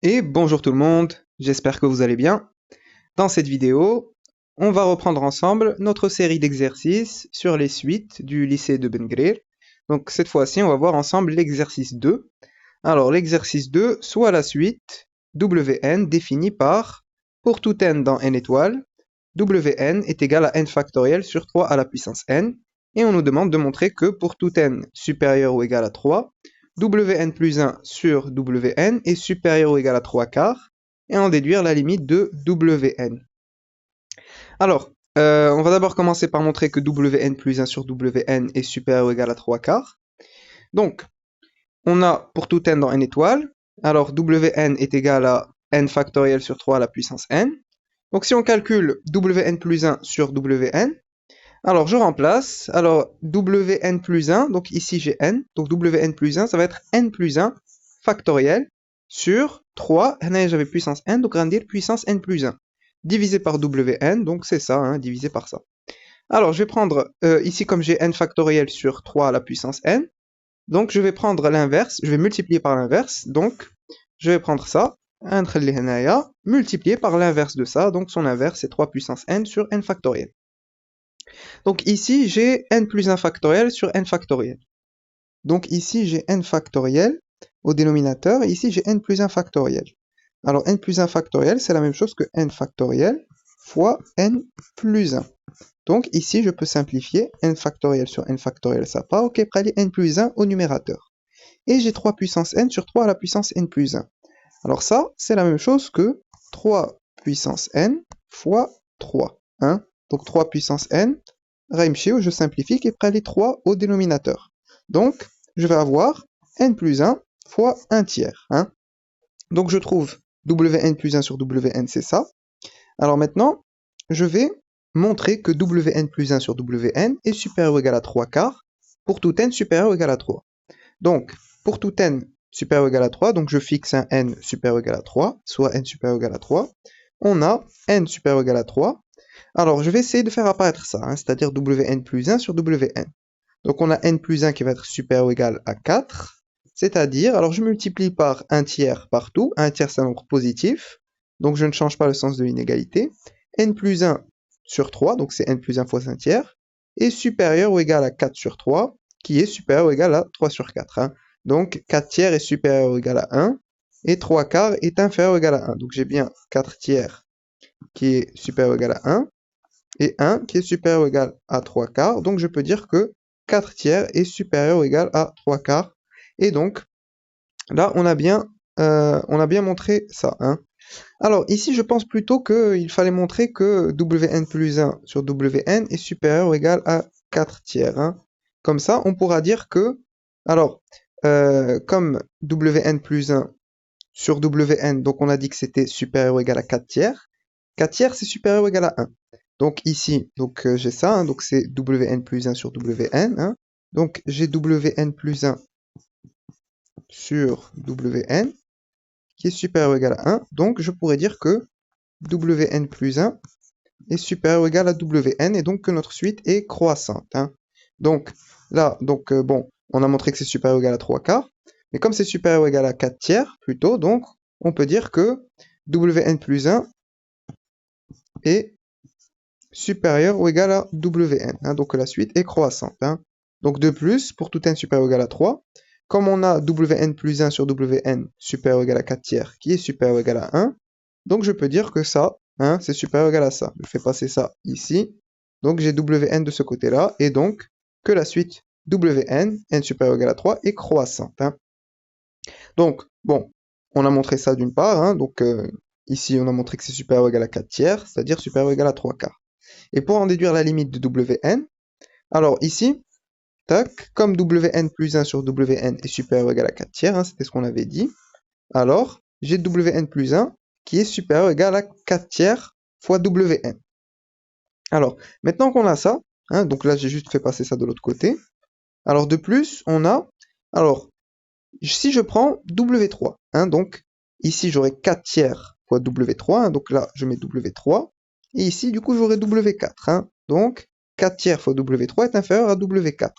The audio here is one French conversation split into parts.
Et bonjour tout le monde, j'espère que vous allez bien. Dans cette vidéo, on va reprendre ensemble notre série d'exercices sur les suites du lycée de Ben Gurir. Donc cette fois-ci, on va voir ensemble l'exercice 2. Alors l'exercice 2, soit la suite Wn définie par, pour tout n dans n étoiles, Wn est égal à n factoriel sur 3 à la puissance n. Et on nous demande de montrer que pour tout n supérieur ou égal à 3, Wn plus 1 sur Wn est supérieur ou égal à 3 quarts, et en déduire la limite de Wn. Alors, on va d'abord commencer par montrer que Wn plus 1 sur Wn est supérieur ou égal à 3 quarts. Donc, on a pour tout n dans n étoiles, alors Wn est égal à n factoriel sur 3 à la puissance n. Donc si on calcule Wn plus 1 sur Wn, alors je remplace, alors Wn plus 1, donc ici j'ai n, donc Wn plus 1, ça va être n plus 1 factoriel sur 3, هنايا j'avais puissance n, donc on va dire puissance n plus 1, divisé par Wn, donc c'est ça, hein, divisé par ça. Alors je vais prendre, ici comme j'ai n factoriel sur 3 à la puissance n, donc je vais prendre l'inverse, je vais multiplier par l'inverse, donc je vais prendre ça, multiplié par l'inverse de ça, donc son inverse c'est 3 puissance n sur n factoriel. Donc ici j'ai n plus 1 factoriel sur n factoriel. Donc ici j'ai n factoriel au dénominateur, et ici j'ai n plus 1 factoriel. Alors n plus 1 factoriel c'est la même chose que n factoriel fois n plus 1. Donc ici je peux simplifier, n factoriel sur n factoriel ça part, ok, près n plus 1 au numérateur. Et j'ai 3 puissance n sur 3 à la puissance n plus 1. Alors ça, c'est la même chose que 3 puissance n fois 3. Hein? Donc 3 puissance n, je simplifie, et près les 3 au dénominateur. Donc, je vais avoir n plus 1 fois 1 tiers. Hein? Donc je trouve Wn plus 1 sur Wn, c'est ça. Alors maintenant, je vais montrer que Wn plus 1 sur Wn est supérieur ou égal à 3 quarts pour tout n supérieur ou égal à 3. Donc, pour tout n supérieur ou égal à 3, donc je fixe un n supérieur ou égal à 3, soit n supérieur ou égal à 3. On a n supérieur ou égal à 3. Alors, je vais essayer de faire apparaître ça, hein, c'est-à-dire Wn plus 1 sur Wn. Donc, on a n plus 1 qui va être supérieur ou égal à 4, c'est-à-dire, alors je multiplie par 1 tiers partout, 1 tiers c'est un nombre positif, donc je ne change pas le sens de l'inégalité, n plus 1 sur 3, donc c'est n plus 1 fois 1 tiers, est supérieur ou égal à 4 sur 3, qui est supérieur ou égal à 3 sur 4. Hein. Donc 4 tiers est supérieur ou égal à 1, et 3 quarts est inférieur ou égal à 1. Donc j'ai bien 4 tiers qui est supérieur ou égal à 1, et 1 qui est supérieur ou égal à 3 quarts. Donc je peux dire que 4 tiers est supérieur ou égal à 3 quarts. Et donc, là, on a bien montré ça. Hein. Alors, ici, je pense plutôt qu'il fallait montrer que Wn plus 1 sur Wn est supérieur ou égal à 4 tiers. Hein. Comme ça, on pourra dire que, alors, comme Wn plus 1 sur Wn, donc on a dit que c'était supérieur ou égal à 4 tiers. 4 tiers, c'est supérieur ou égal à 1. Donc ici, donc j'ai ça, hein, donc c'est Wn plus 1 sur Wn. Hein. Donc j'ai Wn plus 1 sur Wn qui est supérieur ou égal à 1. Donc je pourrais dire que Wn plus 1 est supérieur ou égal à Wn et donc que notre suite est croissante. Hein. Donc là, bon, on a montré que c'est supérieur ou égal à 3 quarts, mais comme c'est supérieur ou égal à 4 tiers plutôt, donc on peut dire que Wn plus 1 est supérieur ou égal à Wn. Hein, donc la suite est croissante. Hein. Donc de plus, pour tout n supérieur ou égal à 3, comme on a Wn plus 1 sur Wn supérieur ou égal à 4 tiers qui est supérieur ou égal à 1, donc je peux dire que ça, hein, c'est supérieur ou égal à ça. Je fais passer ça ici. Donc j'ai Wn de ce côté-là, et donc que la suite Wn, n supérieur ou égal à 3, est croissante. Hein. Donc, bon, on a montré ça d'une part. Hein, donc ici, on a montré que c'est supérieur ou égal à 4 tiers, c'est-à-dire supérieur ou égal à 3 quarts. Et pour en déduire la limite de Wn, alors ici, tac, comme Wn plus 1 sur Wn est supérieur ou égal à 4 tiers, hein, c'était ce qu'on avait dit, alors j'ai Wn plus 1 qui est supérieur ou égal à 4 tiers fois Wn. Alors, maintenant qu'on a ça, hein, donc là j'ai juste fait passer ça de l'autre côté, alors de plus, on a, alors, si je prends W3, hein, donc ici j'aurai 4 tiers fois W3, hein, donc là je mets W3, et ici du coup j'aurai W4, hein, donc 4 tiers fois W3 est inférieur à W4.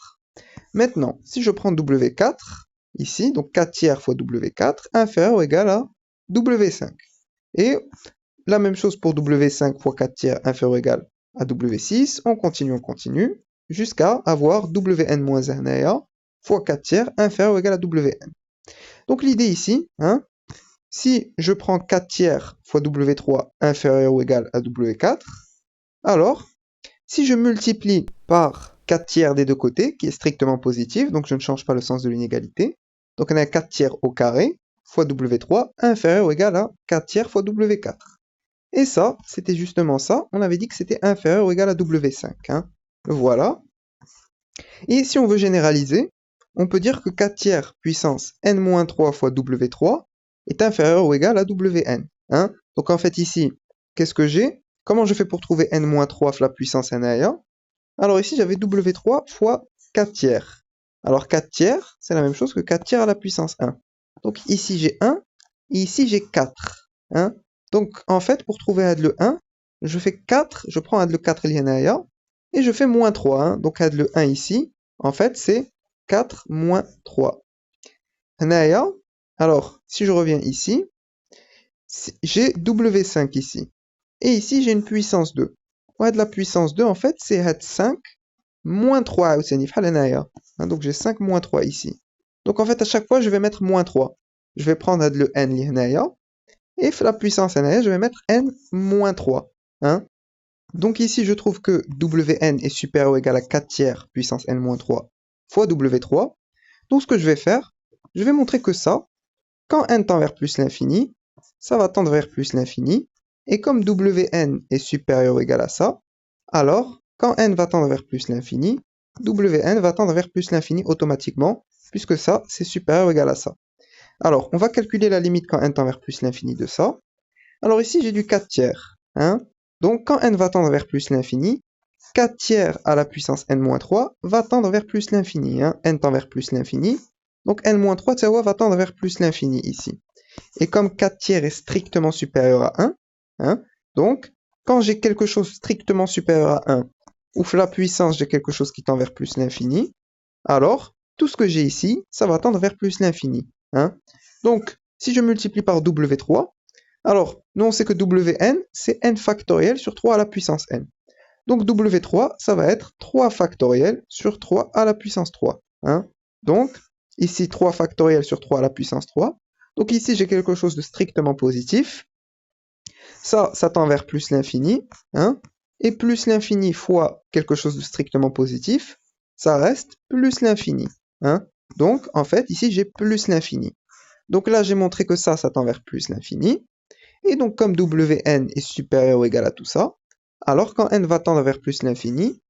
Maintenant, si je prends W4, ici, donc 4 tiers fois W4, inférieur ou égal à W5. Et la même chose pour W5 fois 4 tiers inférieur ou égal à W6. On continue, jusqu'à avoir Wn-1 fois 4 tiers inférieur ou égal à Wn. Donc l'idée ici, hein, si je prends 4 tiers fois W3 inférieur ou égal à W4, alors si je multiplie par 4 tiers des deux côtés, qui est strictement positif, donc je ne change pas le sens de l'inégalité, donc on a 4 tiers au carré fois W3 inférieur ou égal à 4 tiers fois W4. Et ça, c'était justement ça, on avait dit que c'était inférieur ou égal à W5. Hein. Voilà. Et si on veut généraliser, on peut dire que 4 tiers puissance n-3 fois W3 est inférieur ou égal à Wn. Hein. Donc en fait ici, qu'est-ce que j'ai? Comment je fais pour trouver n-3 fois la puissance n-1? Alors ici, j'avais W3 fois 4 tiers. Alors 4 tiers, c'est la même chose que 4 tiers à la puissance 1. Donc ici, j'ai 1, et ici, j'ai 4. Hein. Donc en fait, pour trouver ad le 1, je fais 4, je prends ad le 4 linéaire, et je fais moins 3. Hein. Donc ad le 1 ici, en fait, c'est 4 moins 3. Alors, si je reviens ici, j'ai W5 ici. Et ici, j'ai une puissance 2. De la puissance 2, en fait, c'est 5 moins 3. Hein, donc j'ai 5 moins 3 ici. Donc en fait, à chaque fois, je vais mettre moins 3. Je vais prendre le n linéaire. Et la puissance n, je vais mettre n moins 3. Hein. Donc ici, je trouve que Wn est supérieur ou égal à 4 tiers puissance n moins 3 fois W3. Donc ce que je vais faire, je vais montrer que ça, quand n tend vers plus l'infini, ça va tendre vers plus l'infini. Et comme Wn est supérieur ou égal à ça, alors, quand n va tendre vers plus l'infini, Wn va tendre vers plus l'infini automatiquement, puisque ça, c'est supérieur ou égal à ça. Alors, on va calculer la limite quand n tend vers plus l'infini de ça. Alors ici, j'ai du 4 tiers. Hein. Donc, quand n va tendre vers plus l'infini, 4 tiers à la puissance n-3 va tendre vers plus l'infini. Hein. N tend vers plus l'infini. Donc, n-3 va tendre vers plus l'infini ici. Et comme 4 tiers est strictement supérieur à 1, hein, donc, quand j'ai quelque chose strictement supérieur à 1, ou la puissance, j'ai quelque chose qui tend vers plus l'infini, alors, tout ce que j'ai ici, ça va tendre vers plus l'infini. Hein. Donc, si je multiplie par W3, alors, nous on sait que Wn, c'est n factoriel sur 3 à la puissance n. Donc W3, ça va être 3 factoriel sur 3 à la puissance 3. Hein. Donc, ici 3 factoriel sur 3 à la puissance 3. Donc ici, j'ai quelque chose de strictement positif. Ça tend vers plus l'infini. Hein. Et plus l'infini fois quelque chose de strictement positif, ça reste plus l'infini. Hein. Donc, en fait, ici, j'ai plus l'infini. Donc là, j'ai montré que ça tend vers plus l'infini. Et donc, comme Wn est supérieur ou égal à tout ça, alors quand n va tendre vers plus l'infini,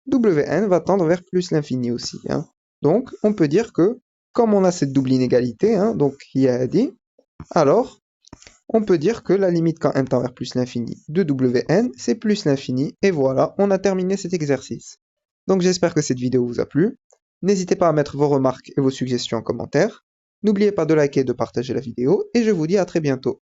Wn va tendre vers plus l'infini aussi. Hein. Donc, on peut dire que, comme on a cette double inégalité, hein, donc il y a dit, alors, on peut dire que la limite quand n tend vers plus l'infini de Wn, c'est plus l'infini. Et voilà, on a terminé cet exercice. Donc, j'espère que cette vidéo vous a plu. N'hésitez pas à mettre vos remarques et vos suggestions en commentaire. N'oubliez pas de liker et de partager la vidéo. Et je vous dis à très bientôt.